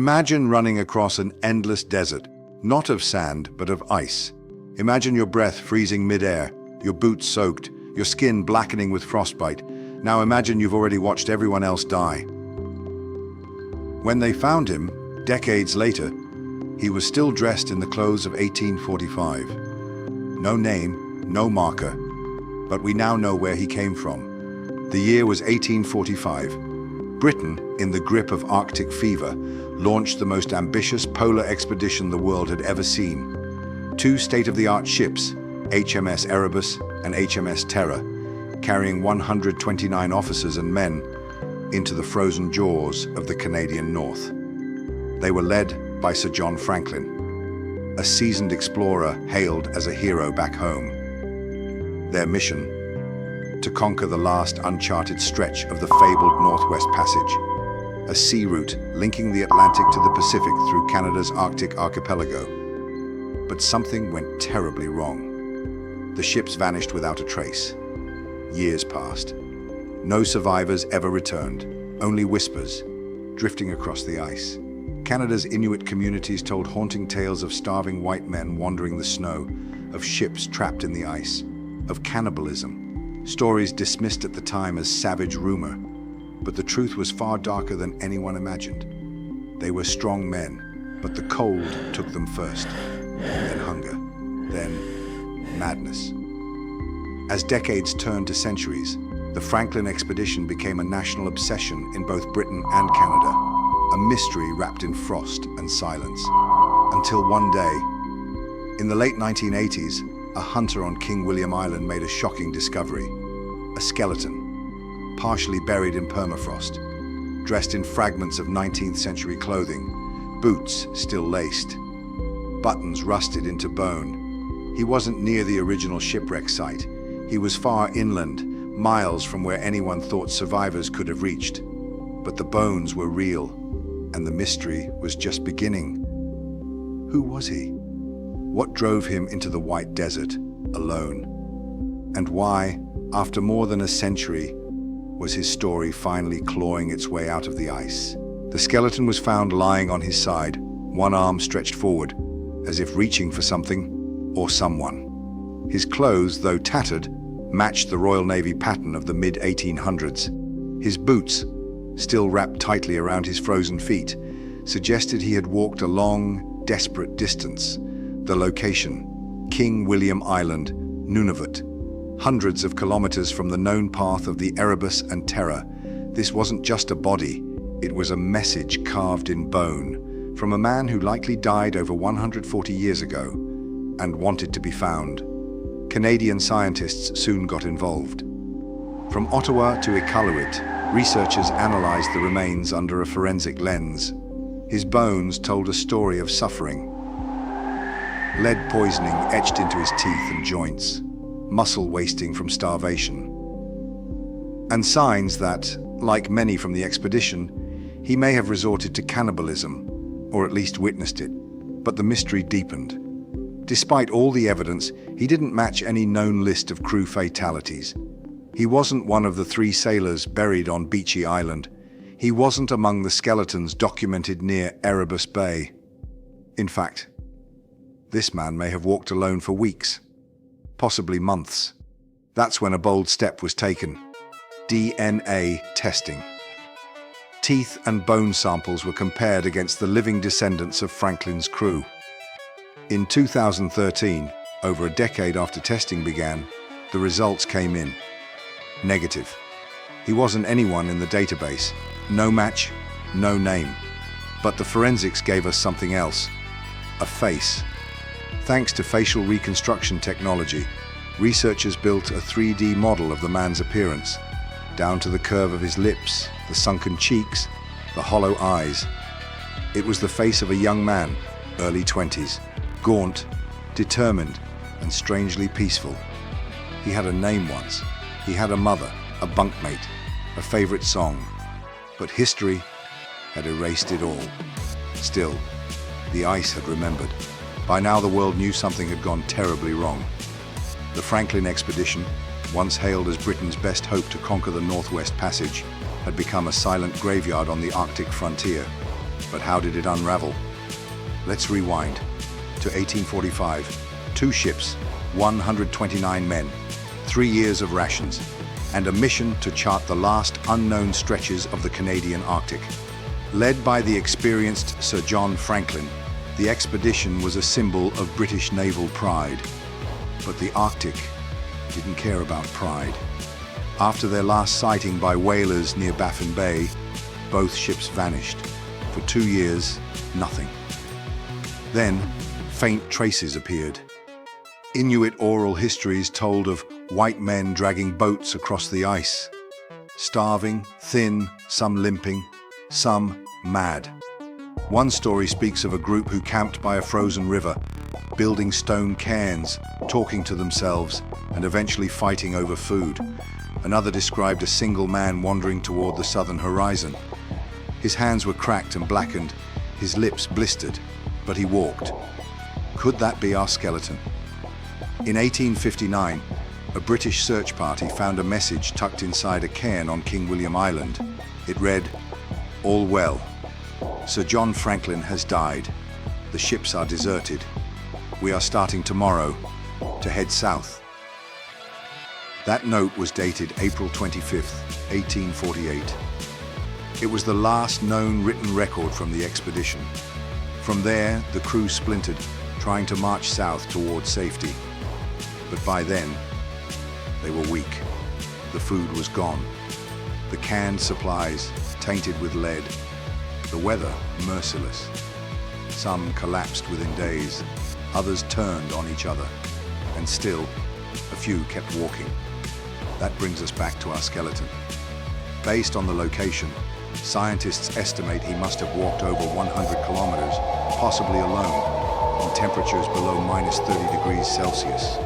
Imagine running across an endless desert, not of sand, but of ice. Imagine your breath freezing mid-air, your boots soaked, your skin blackening with frostbite. Now imagine you've already watched everyone else die. When they found him, decades later, he was still dressed in the clothes of 1845. No name, no marker, but we now know where he came from. The year was 1845. Britain, in the grip of Arctic fever, launched the most ambitious polar expedition the world had ever seen. Two state-of-the-art ships, HMS Erebus and HMS Terror, carrying 129 officers and men into the frozen jaws of the Canadian North. They were led by Sir John Franklin, a seasoned explorer hailed as a hero back home. Their mission: to conquer the last uncharted stretch of the fabled Northwest Passage, a sea route linking the Atlantic to the Pacific through Canada's Arctic archipelago. But something went terribly wrong. The ships vanished without a trace. Years passed. No survivors ever returned, only whispers, drifting across the ice. Canada's Inuit communities told haunting tales of starving white men wandering the snow, of ships trapped in the ice, of cannibalism, stories dismissed at the time as savage rumor. But the truth was far darker than anyone imagined. They were strong men, but the cold took them first, then hunger, then madness. As decades turned to centuries, the Franklin expedition became a national obsession in both Britain and Canada, a mystery wrapped in frost and silence. Until one day, in the late 1980s, a hunter on King William Island made a shocking discovery: a skeleton, partially buried in permafrost, dressed in fragments of 19th century clothing, boots still laced, buttons rusted into bone. He wasn't near the original shipwreck site. He was far inland, miles from where anyone thought survivors could have reached. But the bones were real, and the mystery was just beginning. Who was he? What drove him into the white desert, alone? And why, after more than a century, was his story finally clawing its way out of the ice? The skeleton was found lying on his side, one arm stretched forward, as if reaching for something or someone. His clothes, though tattered, matched the Royal Navy pattern of the mid-1800s. His boots, still wrapped tightly around his frozen feet, suggested he had walked a long, desperate distance. The location: King William Island, Nunavut, hundreds of kilometers from the known path of the Erebus and Terror. This wasn't just a body, it was a message carved in bone, from a man who likely died over 140 years ago and wanted to be found. Canadian scientists soon got involved. From Ottawa to Iqaluit, researchers analyzed the remains under a forensic lens. His bones told a story of suffering. Lead poisoning etched into his teeth and joints, muscle wasting from starvation, and signs that, like many from the expedition, he may have resorted to cannibalism, or at least witnessed it. But the mystery deepened. Despite all the evidence, he didn't match any known list of crew fatalities. He wasn't one of the 3 sailors buried on Beechy Island. He wasn't among the skeletons documented near Erebus Bay. In fact, this man may have walked alone for weeks, possibly months. That's when a bold step was taken: DNA testing. Teeth and bone samples were compared against the living descendants of Franklin's crew. In 2013, over a decade after testing began, the results came in. Negative. He wasn't anyone in the database. No match, no name. But the forensics gave us something else: a face. Thanks to facial reconstruction technology, researchers built a 3D model of the man's appearance, down to the curve of his lips, the sunken cheeks, the hollow eyes. It was the face of a young man, early 20s, gaunt, determined, and strangely peaceful. He had a name once. He had a mother, a bunkmate, a favorite song. But history had erased it all. Still, the ice had remembered. By now the world knew something had gone terribly wrong. The Franklin expedition, once hailed as Britain's best hope to conquer the Northwest Passage, had become a silent graveyard on the Arctic frontier. But how did it unravel? Let's rewind to 1845. 2 ships, 129 men, 3 years of rations, and a mission to chart the last unknown stretches of the Canadian Arctic. Led by the experienced Sir John Franklin, the expedition was a symbol of British naval pride. But the Arctic didn't care about pride. After their last sighting by whalers near Baffin Bay, both ships vanished. For 2 years, nothing. Then, faint traces appeared. Inuit oral histories told of white men dragging boats across the ice. Starving, thin, some limping, some mad. One story speaks of a group who camped by a frozen river, building stone cairns, talking to themselves, and eventually fighting over food. Another described a single man wandering toward the southern horizon. His hands were cracked and blackened, his lips blistered, but he walked. Could that be our skeleton? In 1859, a British search party found a message tucked inside a cairn on King William Island. It read, "All well. Sir John Franklin has died. The ships are deserted. We are starting tomorrow to head south." That note was dated April 25th, 1848. It was the last known written record from the expedition. From there, the crew splintered, trying to march south toward safety. But by then, they were weak. The food was gone. The canned supplies tainted with lead. The weather merciless. Some collapsed within days. Others turned on each other. And still, a few kept walking. That brings us back to our skeleton. Based on the location, scientists estimate he must have walked over 100 kilometers, possibly alone, in temperatures below -30 degrees Celsius.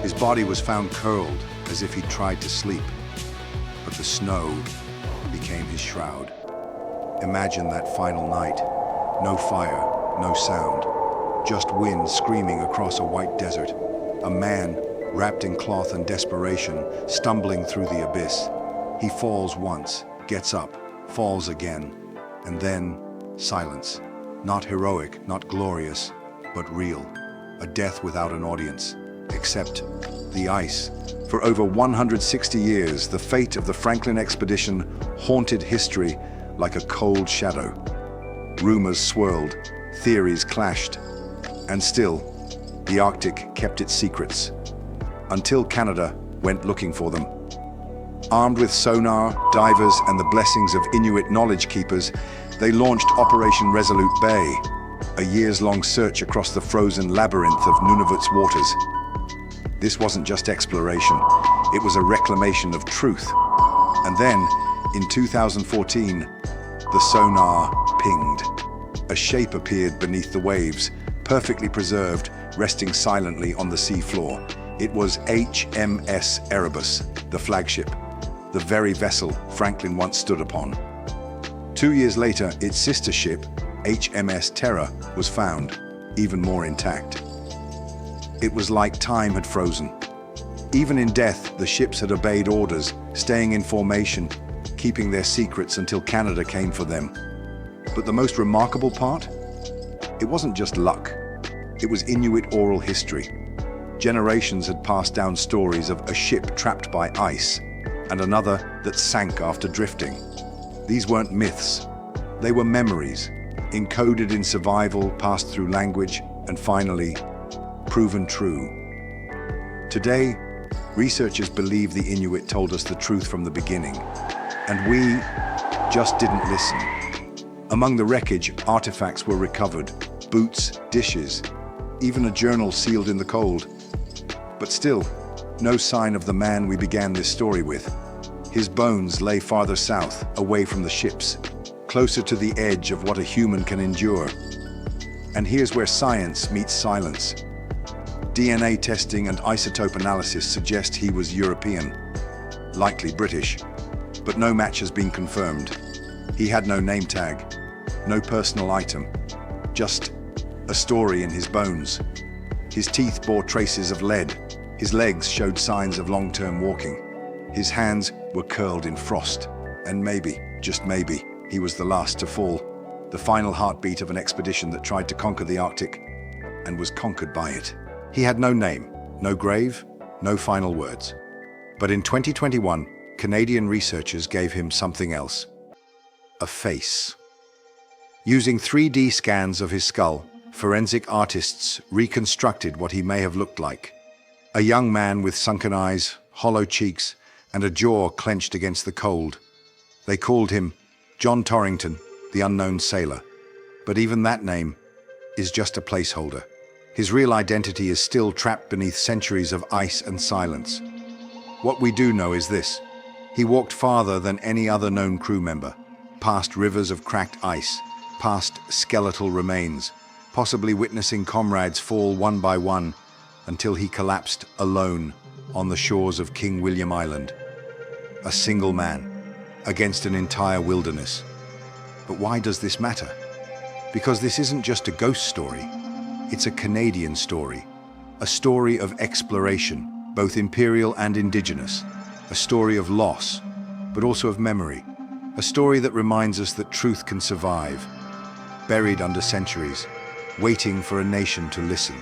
His body was found curled, as if he'd tried to sleep, but the snow became his shroud. Imagine that final night. No fire, no sound, just wind screaming across a white desert. A man, wrapped in cloth and desperation, stumbling through the abyss. He falls once, gets up, falls again, and then silence. Not heroic, not glorious, but real. A death without an audience, except the ice. For over 160 years, the fate of the Franklin expedition haunted history like a cold shadow. Rumors swirled, theories clashed, and still, the Arctic kept its secrets. Until Canada went looking for them. Armed with sonar, divers, and the blessings of Inuit knowledge keepers, they launched Operation Resolute Bay, a years-long search across the frozen labyrinth of Nunavut's waters. This wasn't just exploration, it was a reclamation of truth. And then, in 2014, the sonar pinged. A shape appeared beneath the waves, perfectly preserved, resting silently on the seafloor. It was HMS Erebus, the flagship, the very vessel Franklin once stood upon. 2 years later, its sister ship, HMS Terror, was found, even more intact. It was like time had frozen. Even in death, the ships had obeyed orders, staying in formation, keeping their secrets until Canada came for them. But the most remarkable part? It wasn't just luck. It was Inuit oral history. Generations had passed down stories of a ship trapped by ice and another that sank after drifting. These weren't myths. They were memories, encoded in survival, passed through language, and finally, proven true. Today, researchers believe the Inuit told us the truth from the beginning, and we just didn't listen. Among the wreckage, artifacts were recovered, boots, dishes, even a journal sealed in the cold. But still, no sign of the man we began this story with. His bones lay farther south, away from the ships, closer to the edge of what a human can endure. And here's where science meets silence. DNA testing and isotope analysis suggest he was European, likely British, but no match has been confirmed. He had no name tag, no personal item, just a story in his bones. His teeth bore traces of lead. His legs showed signs of long-term walking. His hands were curled in frost. And maybe, just maybe, he was the last to fall. the final heartbeat of an expedition that tried to conquer the Arctic and was conquered by it. He had no name, no grave, no final words. But in 2021, Canadian researchers gave him something else: a face. Using 3D scans of his skull, forensic artists reconstructed what he may have looked like. A young man with sunken eyes, hollow cheeks, and a jaw clenched against the cold. They called him John Torrington, the unknown sailor. But even that name is just a placeholder. His real identity is still trapped beneath centuries of ice and silence. What we do know is this: he walked farther than any other known crew member, past rivers of cracked ice, past skeletal remains, possibly witnessing comrades fall one by one until he collapsed alone on the shores of King William Island. A single man against an entire wilderness. But why does this matter? Because this isn't just a ghost story. It's a Canadian story. A story of exploration, both imperial and indigenous. A story of loss, but also of memory. A story that reminds us that truth can survive, buried under centuries, waiting for a nation to listen.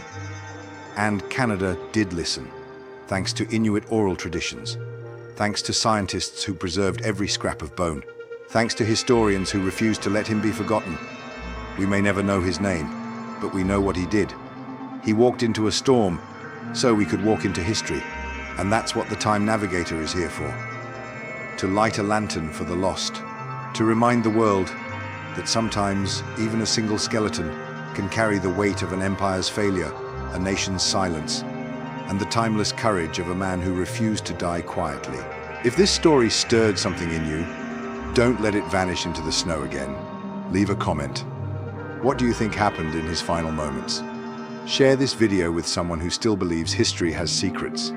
And Canada did listen, thanks to Inuit oral traditions, thanks to scientists who preserved every scrap of bone, thanks to historians who refused to let him be forgotten. We may never know his name, but we know what he did. He walked into a storm, so we could walk into history. And that's what the Time Navigator is here for. To light a lantern for the lost. To remind the world that sometimes even a single skeleton can carry the weight of an empire's failure, a nation's silence, and the timeless courage of a man who refused to die quietly. If this story stirred something in you, don't let it vanish into the snow again. Leave a comment. What do you think happened in his final moments? Share this video with someone who still believes history has secrets.